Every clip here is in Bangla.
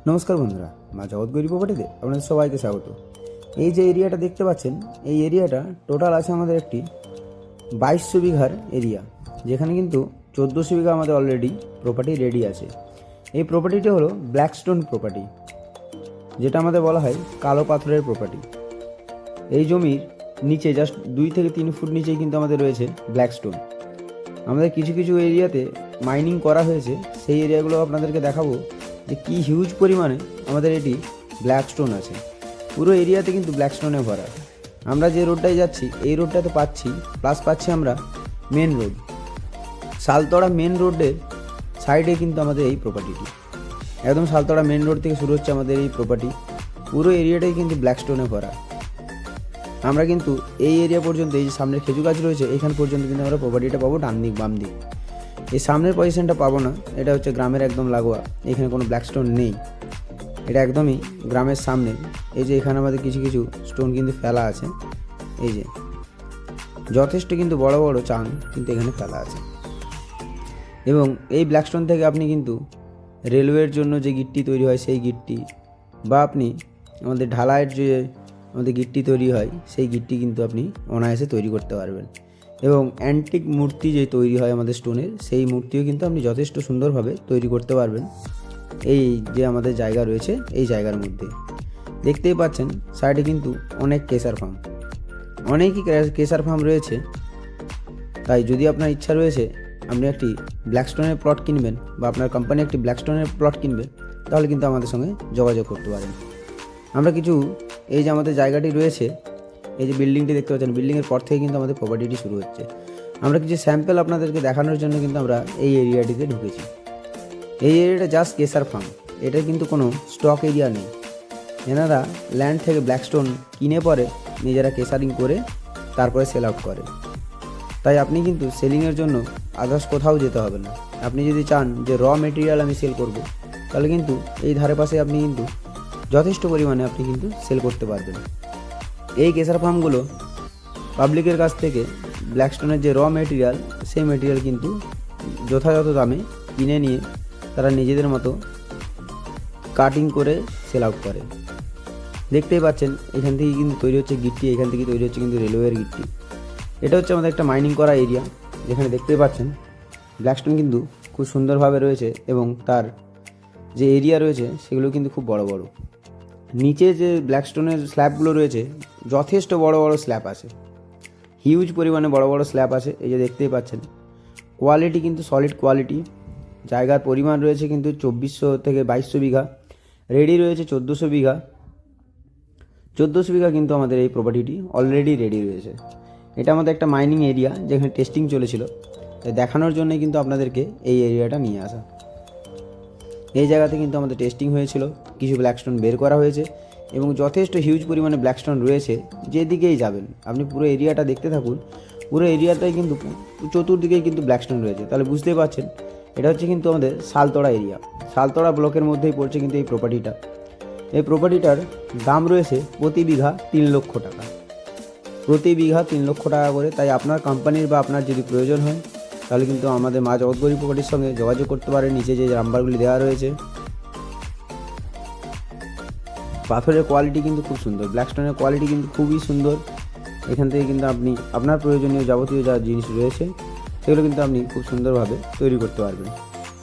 নমস্কার বন্ধুরা, মা জগৎগৌরী প্রপার্টিতে আপনাদের সবাইকে স্বাগত। এই যে এরিয়াটা দেখতে পাচ্ছেন, এই এরিয়াটা টোটাল আছে আমাদের একটি 2200 বিঘার এরিয়া, যেখানে কিন্তু 1400 বিঘা আমাদের অলরেডি প্রপার্টি রেডি আছে। এই প্রপার্টিটা হলো ব্ল্যাকস্টোন প্রপার্টি, যেটা আমাদের বলা হয় কালো পাথরের প্রপার্টি। এই জমির নিচে জাস্ট 2 থেকে 3 ফুট নিচেই কিন্তু আমাদের রয়েছে ব্ল্যাকস্টোন। আমাদের কিছু কিছু এরিয়াতে মাইনিং করা হয়েছে, সেই এরিয়াগুলো আপনাদেরকে দেখাবো যে কী হিউজ পরিমাণে আমাদের এটি ব্ল্যাকস্টোন আছে। পুরো এরিয়াতে কিন্তু ব্ল্যাকস্টোনে ভরা। আমরা যে রোডটায় যাচ্ছি এই রোডটাতে পাচ্ছি আমরা মেন রোড, সালতড়া মেন রোডের সাইডে কিন্তু আমাদের এই প্রপার্টিটি। একদম সালতড়া মেন রোড থেকে শুরু হচ্ছে আমাদের এই প্রপার্টি। পুরো এরিয়াটাই কিন্তু ব্ল্যাকস্টোনে ভরা। আমরা কিন্তু এই এরিয়া পর্যন্ত, এই যে সামনের খেজুর গাছ রয়েছে এখান পর্যন্ত কিন্তু আমরা প্রপার্টিটা পাবো ডান দিক বাম দিক। এই সামনের পজিশনটা পাবো না, এটা হচ্ছে গ্রামের একদম লাগোয়া, এখানে কোনো ব্ল্যাকস্টোন নেই, এটা একদমই গ্রামের সামনে। এই যে এখানে আমাদের কিছু কিছু স্টোন কিন্তু ফেলা আছে, এই যে যথেষ্ট কিন্তু বড় বড় চাং কিন্তু এখানে ফেলা আছে। এবং এই ব্ল্যাকস্টোন থেকে আপনি কিন্তু রেলওয়ের জন্য যে গিট্টি তৈরি হয় সেই গিট্টি, বা আপনি আমাদের ঢালাইয়ের যে আমাদের গিট্টি তৈরি হয় সেই গিট্টি কিন্তু আপনি অনায়াসে তৈরি করতে পারবেন। এবং অ্যান্টিক মূর্তি যে তৈরি হয় আমাদের স্টোনের, সেই মূর্তিও কিন্তু আপনি যথেষ্ট সুন্দরভাবে তৈরি করতে পারবেন এই যে আমাদের জায়গা রয়েছে এই জায়গার মধ্যে। দেখতেই পাচ্ছেন সাইডে কিন্তু অনেক কেসার ফার্ম, অনেকই কেসার ফার্ম রয়েছে। তাই যদি আপনার ইচ্ছা রয়েছে আপনি একটি ব্ল্যাকস্টোনের প্লট কিনবেন, বা আপনার কোম্পানি একটি ব্ল্যাকস্টোনের প্লট কিনবে, তাহলে কিন্তু আমাদের সঙ্গে যোগাযোগ করতে পারেন। আমরা কিছু এই যে আমাদের জায়গাটি রয়েছে, এই যে বিল্ডিংটি দেখতে পাচ্ছেন, বিল্ডিংয়ের পর থেকে কিন্তু আমাদের প্রপার্টিটি শুরু হচ্ছে। আমরা কিছু স্যাম্পল আপনাদেরকে দেখানোর জন্য কিন্তু আমরা এই এরিয়াটিতে ঢুকেছি। এই এরিয়াটা জাস্ট কেসার ফার্ম, এটা কিন্তু কোনো স্টক এরিয়া নেই। এনারা ল্যান্ড থেকে ব্ল্যাকস্টোন কিনে পরে নিজেরা কেসারিং করে তারপরে সেল আউট করে। তাই আপনি কিন্তু সেলিংয়ের জন্য আদার্স কোথাও যেতে হবে না। আপনি যদি চান যে র মেটেরিয়াল আমি সেল করব, তাহলে কিন্তু এই ধারে পাশে আপনি কিন্তু যথেষ্ট পরিমাণে আপনি কিন্তু সেল করতে পারবেন। এই কেসার ফার্মগুলো পাবলিকের কাছ থেকে ব্ল্যাকস্টোনের যে র মেটেরিয়াল, সেই মেটেরিয়াল কিন্তু যথাযথ দামে কিনে নিয়ে তারা নিজেদের মতো কাটিং করে সেল আউট করে। দেখতেই পাচ্ছেন এখান থেকে কিন্তু তৈরি হচ্ছে গিট্টি, এখান থেকে তৈরি হচ্ছে কিন্তু রেলওয়ের গিট্টি। এটা হচ্ছে আমাদের একটা মাইনিং করা এরিয়া, যেখানে দেখতেই পাচ্ছেন ব্ল্যাকস্টোন কিন্তু খুব সুন্দরভাবে রয়েছে, এবং তার যে এরিয়া রয়েছে সেগুলো কিন্তু খুব বড় বড়। নিচে যে ব্ল্যাকস্টোনের স্ল্যাবগুলো রয়েছে যথেষ্ট বড় বড় স্ল্যাব আছে, হিউজ পরিমাণে বড় বড় স্ল্যাব আছে। এই যে দেখতেই পাচ্ছেন কোয়ালিটি কিন্তু সলিড কোয়ালিটি। জায়গার পরিমাণ রয়েছে কিন্তু 2400 থেকে 2200 বিঘা, রেডি রয়েছে 1400 বিঘা। 1400 বিঘা কিন্তু আমাদের এই প্রপার্টিটি অলরেডি রেডি রয়েছে। এটা আমাদের একটা মাইনিং এরিয়া, যেখানে টেস্টিং চলেছিল, দেখানোর জন্যই কিন্তু আপনাদেরকে এই এরিয়াটা নিয়ে আসা। এই জায়গাতে কিন্তু আমাদের টেস্টিং হয়েছিল, কিছু ব্ল্যাকস্টোন বের করা হয়েছে, এবং যথেষ্ট হিউজ পরিমাণে ব্ল্যাকস্টোন রয়েছে। যেদিকেই যাবেন আপনি পুরো এরিয়াটা দেখতে থাকুন, পুরো এরিয়াটাই কিন্তু চতুর্দিকেই কিন্তু ব্ল্যাকস্টোন রয়েছে। তাহলে বুঝতেই পারছেন এটা হচ্ছে কিন্তু আমাদের সালতড়া এরিয়া, সালতড়া ব্লকের মধ্যেই পড়ছে কিন্তু এই প্রপার্টিটা। এই প্রপার্টিটার দাম রয়েছে প্রতি বিঘা 3 লক্ষ টাকা, প্রতি বিঘা 3 লক্ষ টাকা করে। তাই আপনার কোম্পানির বা আপনার যদি প্রয়োজন হয়, তাহলে কিন্তু আমাদের মা জগৎগৌরী প্রপার্টির সঙ্গে যোগাযোগ করতে পারেন। নিচে যে নাম্বারগুলি দেওয়া রয়েছে। পাথরের কোয়ালিটি কিন্তু খুব সুন্দর, ব্ল্যাকস্টোনের কোয়ালিটি কিন্তু খুবই সুন্দর। এখান থেকে কিন্তু আপনি আপনার প্রয়োজনীয় যাবতীয় যা জিনিস রয়েছে সেগুলো কিন্তু আপনি খুব সুন্দরভাবে তৈরি করতে পারবেন।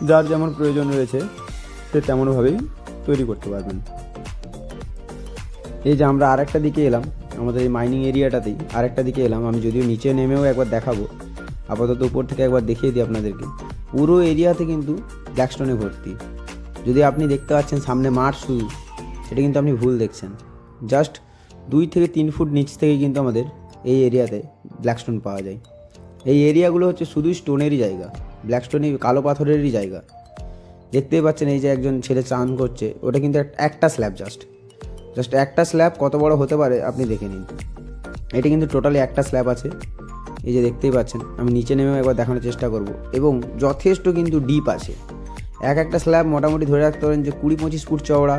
যার যেমন প্রয়োজন রয়েছে সে তেমনভাবেই তৈরি করতে পারবেন। এই যে আমরা আরেকটা দিকে এলাম, আমাদের এই মাইনিং এরিয়াটাতেই আরেকটা দিকে এলাম। আমি যদিও নিচে নেমেও একবার দেখাবো, আপাতত উপর থেকে একবার দেখিয়ে দিই আপনাদেরকে। পুরো এরিয়াতে কিন্তু ব্ল্যাকস্টোনে ভর্তি। যদি আপনি দেখতে পাচ্ছেন সামনে মাঠ শুধু, সেটা কিন্তু আপনি ভুল দেখছেন। জাস্ট 2 থেকে 3 ফুট নিচ থেকে কিন্তু আমাদের এই এরিয়াতে ব্ল্যাকস্টোন পাওয়া যায়। এই এরিয়াগুলো হচ্ছে শুধুই স্টোনেরই জায়গা, ব্ল্যাকস্টোনই কালো পাথরেরই জায়গা। দেখতেই পাচ্ছেন এই যে একজন ছেলে চান করছে, ওটা কিন্তু একটা স্ল্যাব, জাস্ট একটা স্ল্যাব কত বড় হতে পারে আপনি দেখে নিন। এটা কিন্তু টোটালি একটা স্ল্যাব আছে। এই যে দেখতেই পাচ্ছেন, আমি নিচে নেমেও একবার দেখানোর চেষ্টা করব। এবং যথেষ্ট কিন্তু ডিপ আছে। একটা স্ল্যাব মোটামুটি ধরে রাখতে পারেন যে 20-25 ফুট চওড়া,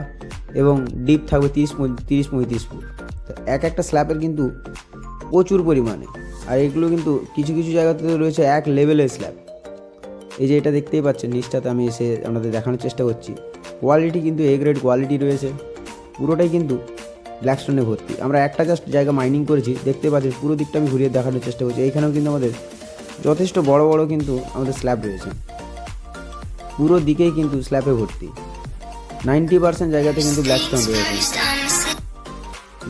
এবং ডিপ থাকবে 30-35 ফুট। তো একটা স্ল্যাবের কিন্তু প্রচুর পরিমাণে। আর এগুলো কিন্তু কিছু কিছু জায়গাতে রয়েছে এক লেভেলের স্ল্যাব। এই যে এটা দেখতেই পাচ্ছেন নিচটাতে, আমি এসে আপনাদের দেখানোর চেষ্টা করছি। কোয়ালিটি কিন্তু এ গ্রেড কোয়ালিটি রয়েছে, পুরোটাই কিন্তু ব্ল্যাকস্টোনে ভর্তি। আমরা একটা জাস্ট জায়গা মাইনিং করেছি, দেখতে পাচ্ছি পুরো দিকটা আমি ঘুরিয়ে দেখানোর চেষ্টা করছি। এইখানেও কিন্তু আমাদের যথেষ্ট বড় বড় কিন্তু আমাদের স্ল্যাব রয়েছে, পুরো দিকেই কিন্তু স্ল্যাবে ভর্তি। 90% জায়গাতে কিন্তু ব্ল্যাকস্টোন রয়েছে,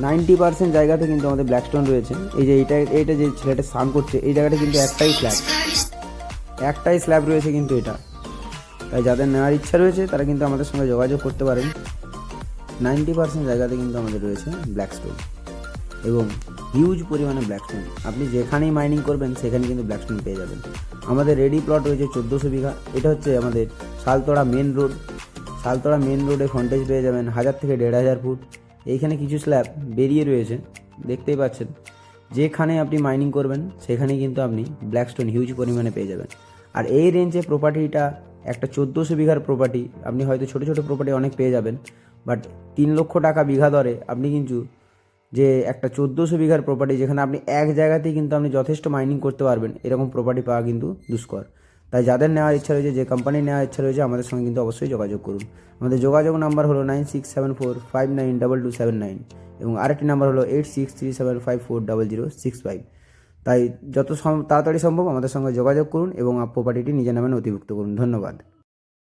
90% জায়গাতে কিন্তু আমাদের ব্ল্যাকস্টোন রয়েছে। এই যে এইটা যে ছেলেটা স্নান করছে, এই জায়গাটা কিন্তু একটাই স্ল্যাব রয়েছে কিন্তু এটা। তাই যাদের নেওয়ার ইচ্ছা রয়েছে তারা কিন্তু আমাদের সঙ্গে যোগাযোগ করতে পারেন। 90% জায়গাতে কিন্তু আমাদের রয়েছে ব্ল্যাকস্টোন এবং হিউজ পরিমাণে ব্ল্যাকস্টোন। আপনি যেখানেই মাইনিং করবেন সেখানে কিন্তু ব্ল্যাকস্টোন পেয়ে যাবেন। আমাদের রেডি প্লট রয়েছে 1400 বিঘা। এটা হচ্ছে আমাদের Saltora main road. Saltora main রোডে ফ্রন্টেজ পেয়ে যাবেন 1000 থেকে 1500 ফুট। এইখানে কিছু স্ল্যাব বেরিয়ে রয়েছে, দেখতেই পাচ্ছেন। যেখানে আপনি মাইনিং করবেন সেখানেই কিন্তু আপনি ব্ল্যাকস্টোন হিউজ পরিমাণে পেয়ে যাবেন। আর এই রেঞ্জে প্রপার্টিটা একটা 1400 বিঘার প্রপার্টি। আপনি হয়তো ছোটো ছোটো প্রপার্টি অনেক পেয়ে যাবেন, বাট 3 লক্ষ টাকা বিঘা দরে আপনি কিন্তু যে একটা 1400 বিঘার প্রপার্টি, যেখানে আপনি এক জায়গাতেই কিন্তু আপনি যথেষ্ট মাইনিং করতে পারবেন, এরকম প্রপার্টি পাওয়া কিন্তু দুষ্কর। তাই যাদের নেওয়ার ইচ্ছা রয়েছে, যে কোম্পানির নেওয়ার ইচ্ছা রয়েছে, আমাদের সঙ্গে কিন্তু অবশ্যই যোগাযোগ করুন। আমাদের যোগাযোগ নাম্বার হলো 9674592279 এবং আরেকটি নাম্বার হলো 8637540065। তাই যত তাড়াতাড়ি সম্ভব আমাদের সঙ্গে যোগাযোগ করুন এবং প্রপার্টিটি নিজের নামে নথিভুক্ত করুন। ধন্যবাদ।